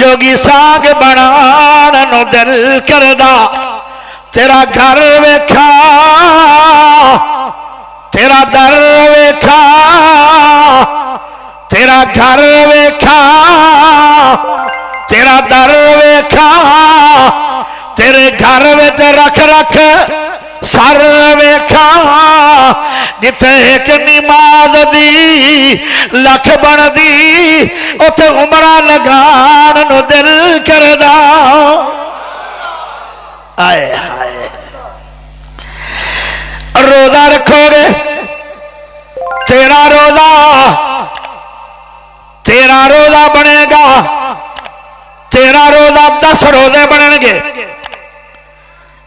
जोगी साग बनान नु दिल करदा तेरा घर वेखा तेरा दर वेखा तेरा घर वेखा तेरा दर वेखा तेरे घर विच रख रख सर वेखा जिथे एक निमाज दी लख बनदी उथे उमरा लगान नु दिल करदा। आए हाय रोजा रखोगे तेरा रोजा बनेगा तेरा रोजा 10 रोजे बनेंगे।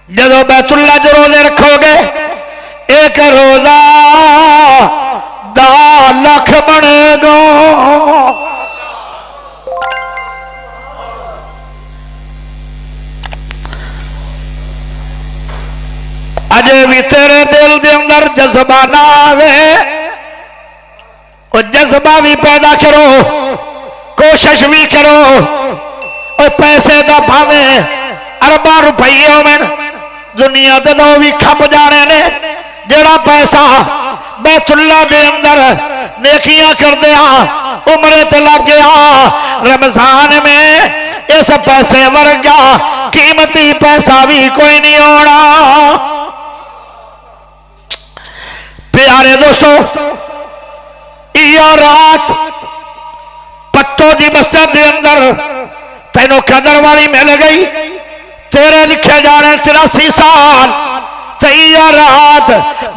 जदों बैतुल्लाह च रोजे रखोगे एक रोजा 10 लाख बनेगा। अजे भी तेरे दिल के अंदर जज्बा ना आवे और जज्बा भी पैदा करो, कोशिश भी करो और पैसे का भावे अरबा रुपये होवे दुनिया ते तो भी खप जाने ने। जेड़ा पैसा बैतुल्लाह दे अंदर नेकियां कर दिया उम्रे ते लग गया रमजान में इस पैसे वर्गा कीमती पैसा भी कोई नहीं होना। प्यारे दोस्तों यह रात पत्तों की मस्जिद के अंदर तेनों कदर वाली मिल गई। तेरे लिखे जाने 83 साल यह रात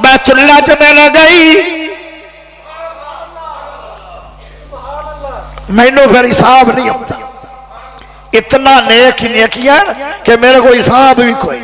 बैतुल्लाह च मिल गई। मैनू फिर हिसाब नहीं आता, इतना नेक नेकियां कि मेरे को हिसाब भी कोई।